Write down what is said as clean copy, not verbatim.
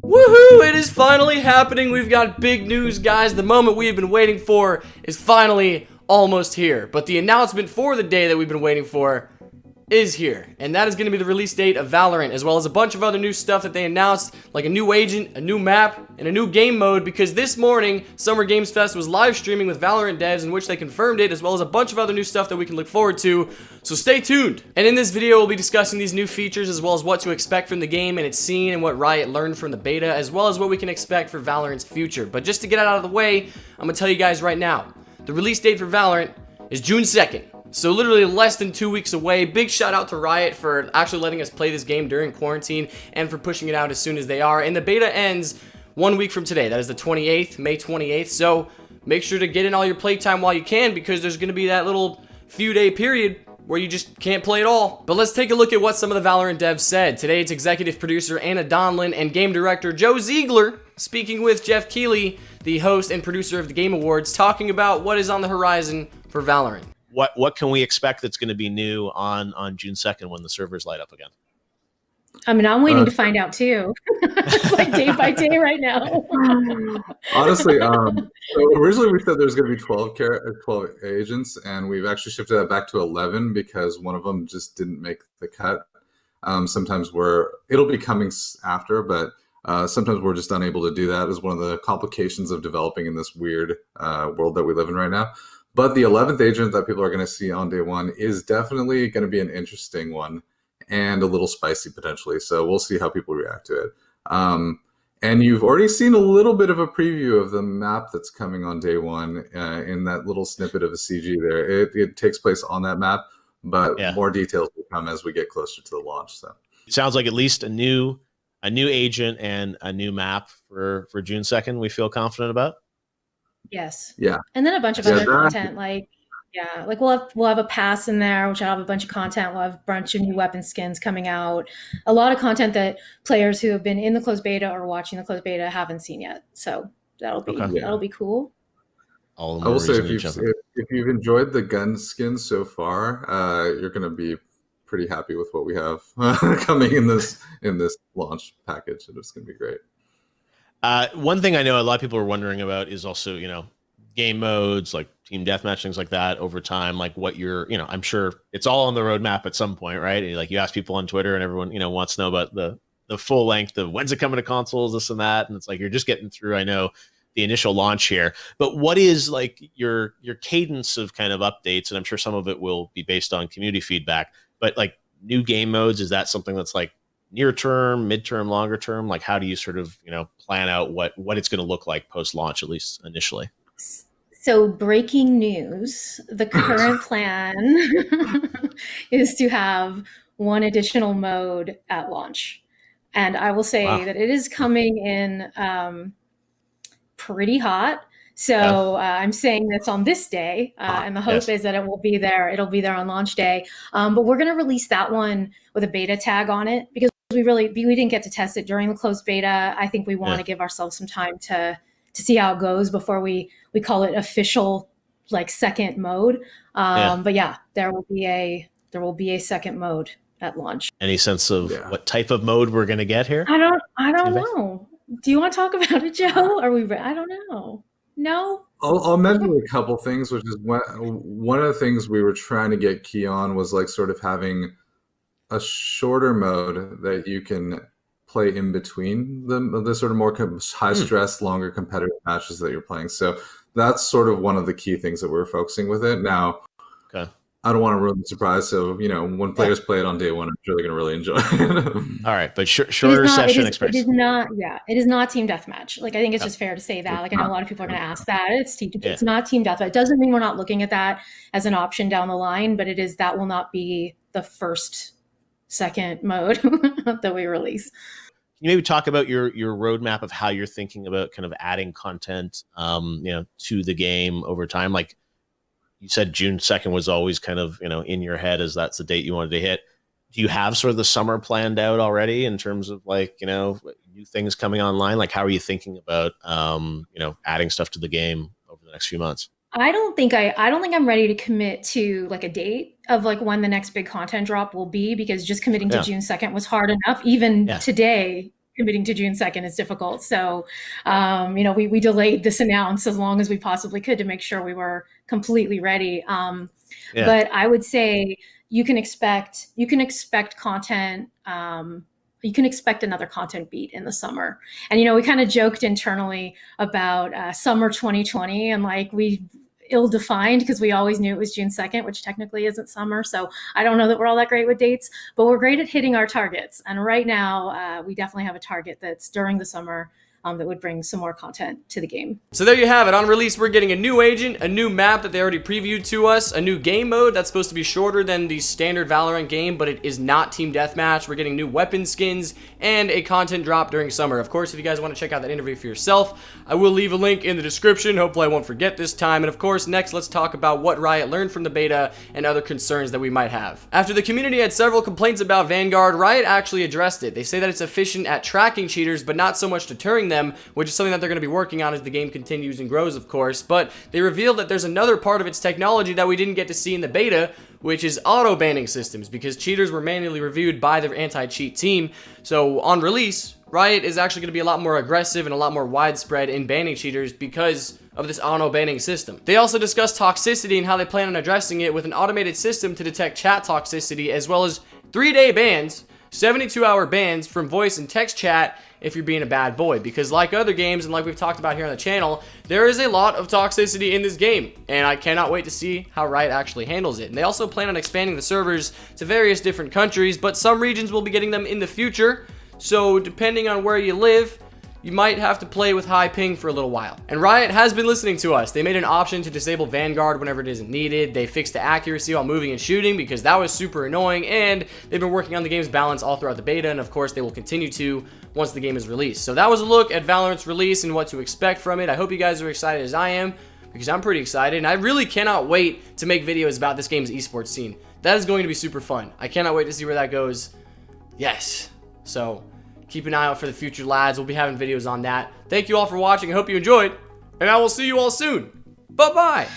Woohoo! It is finally happening. We've got big news, guys. The moment we have been waiting for is finally almost here. But the announcement for the day that we've been waiting for is here, and that is going to be the release date of Valorant, as well as a bunch of other new stuff that they announced, like a new agent, a new map, and a new game mode, because this morning, Summer Games Fest was live streaming with Valorant devs, in which they confirmed it, as well as a bunch of other new stuff that we can look forward to, so stay tuned. And in this video, we'll be discussing these new features, as well as what to expect from the game and its scene, and what Riot learned from the beta, as well as what we can expect for Valorant's future. But just to get it out of the way, I'm going to tell you guys right now, the release date for Valorant is June 2nd. So literally less than 2 weeks away. Big shout out to Riot for actually letting us play this game during quarantine and for pushing it out as soon as they are. And the beta ends 1 week from today. That is the 28th, May 28th. So make sure to get in all your playtime while you can, because there's going to be that little few day period where you just can't play at all. But let's take a look at what some of the Valorant devs said. Today it's executive producer Anna Donlon and game director Joe Ziegler speaking with Geoff Keighley, the host and producer of the Game Awards, talking about what is on the horizon for Valorant. What can we expect that's going to be new on June 2nd when the servers light up again? I mean, I'm waiting to find out too. It's like day by day right now. Honestly, so originally we said there's going to be 12 agents, and we've actually shifted that back to 11 because one of them just didn't make the cut. Sometimes it'll be coming after, but sometimes we're just unable to do that. Is one of the complications of developing in this weird world that we live in right now. But the 11th agent that people are going to see on day one is definitely going to be an interesting one and a little spicy potentially. So we'll see how people react to it. And you've already seen a little bit of a preview of the map that's coming on day one in that little snippet of a CG there. It takes place on that map, but more details will come as we get closer to the launch. So it sounds like at least a new agent and a new map for June 2nd we feel confident about. Yes. Yeah. And then a bunch of other content, like we'll have a pass in there, which will have a bunch of content. We'll have a bunch of new weapon skins coming out. A lot of content that players who have been in the closed beta or watching the closed beta haven't seen yet. So that'll be cool. I will say if you've enjoyed the gun skins so far, you're going to be pretty happy with what we have coming in this launch package. It's going to be great. One thing I know a lot of people are wondering about is also, game modes like team deathmatch, things like that over time, like what I'm sure it's all on the roadmap at some point, right? Like you ask people on Twitter and everyone, wants to know about the full length of when's it coming to consoles, this and that. And it's like, you're just getting through, I know, the initial launch here, but what is like your cadence of kind of updates? And I'm sure some of it will be based on community feedback, but like new game modes, is that something that's like near term, midterm, longer term? Like how do you sort of, plan out what it's going to look like post-launch, at least initially? So breaking news, the current plan is to have one additional mode at launch. And I will say that it is coming in pretty hot. So I'm saying this on this day, and the hope is that it will be there. It'll be there on launch day. But we're going to release that one with a beta tag on it because we didn't get to test it during the closed beta. I think we want to give ourselves some time to see how it goes before we call it official, like second mode. But there will be a second mode at launch. Any sense of what type of mode we're going to get here? I don't know. Do you want to talk about it, Joe? I don't know. No. I'll mention a couple things, which is one of the things we were trying to get key on was like sort of having a shorter mode that you can play in between the sort of more high stress, longer competitive matches that you're playing. So that's sort of one of the key things that we're focusing with it. Now, I don't want to ruin the surprise. So, when players play it on day one, I'm sure they're going to really enjoy it. All right. But shorter session experience. It is not team deathmatch. Like, I think it's just fair to say that. Like, I know a lot of people are going to ask that. It's not team deathmatch. It doesn't mean we're not looking at that as an option down the line, but that will not be the second mode that we release. Can you maybe talk about your roadmap of how you're thinking about kind of adding content, to the game over time? Like you said, June 2nd was always kind of, in your head as that's the date you wanted to hit. Do you have sort of the summer planned out already in terms of like, new things coming online? Like how are you thinking about, adding stuff to the game over the next few months? I don't think I'm ready to commit to like a date of like when the next big content drop will be, because just committing to June 2nd was hard enough. Even today, committing to June 2nd is difficult. So, we delayed this announce as long as we possibly could to make sure we were completely ready. But I would say you can expect content. You can expect another content beat in the summer. And, we kind of joked internally about summer 2020, and like we ill-defined because we always knew it was June 2nd, which technically isn't summer. So I don't know that we're all that great with dates, but we're great at hitting our targets. And right now, we definitely have a target that's during the summer that would bring some more content to the game. So there you have it. On release, we're getting a new agent, a new map that they already previewed to us, a new game mode that's supposed to be shorter than the standard Valorant game, but it is not team deathmatch. We're getting new weapon skins and a content drop during summer. Of course, if you guys want to check out that interview for yourself, I will leave a link in the description. Hopefully I won't forget this time. And of course, next, let's talk about what Riot learned from the beta and other concerns that we might have. After the community had several complaints about Vanguard, Riot actually addressed it. They say that it's efficient at tracking cheaters, but not so much deterring them, which is something that they're going to be working on as the game continues and grows, of course. But they revealed that there's another part of its technology that we didn't get to see in the beta, which is auto banning systems, because cheaters were manually reviewed by their anti-cheat team. So on release, Riot is actually going to be a lot more aggressive and a lot more widespread in banning cheaters because of this auto banning system. They also discussed toxicity and how they plan on addressing it with an automated system to detect chat toxicity, as well as 3-day bans, 72-hour bans from voice and text chat if you're being a bad boy. Because like other games, and like we've talked about here on the channel, there is a lot of toxicity in this game, and I cannot wait to see how Riot actually handles it. And they also plan on expanding the servers to various different countries, but some regions will be getting them in the future. So depending on where you live, you might have to play with high ping for a little while. And Riot has been listening to us. They made an option to disable Vanguard whenever it isn't needed. They fixed the accuracy while moving and shooting because that was super annoying, and they've been working on the game's balance all throughout the beta, and of course they will continue to once the game is released. So that was a look at Valorant's release and what to expect from it. I hope you guys are excited as I am, because I'm pretty excited, and I really cannot wait to make videos about this game's esports scene. That is going to be super fun. I cannot wait to see where that goes. Yes. So keep an eye out for the future, lads. We'll be having videos on that. Thank you all for watching. I hope you enjoyed, and I will see you all soon. Bye-bye.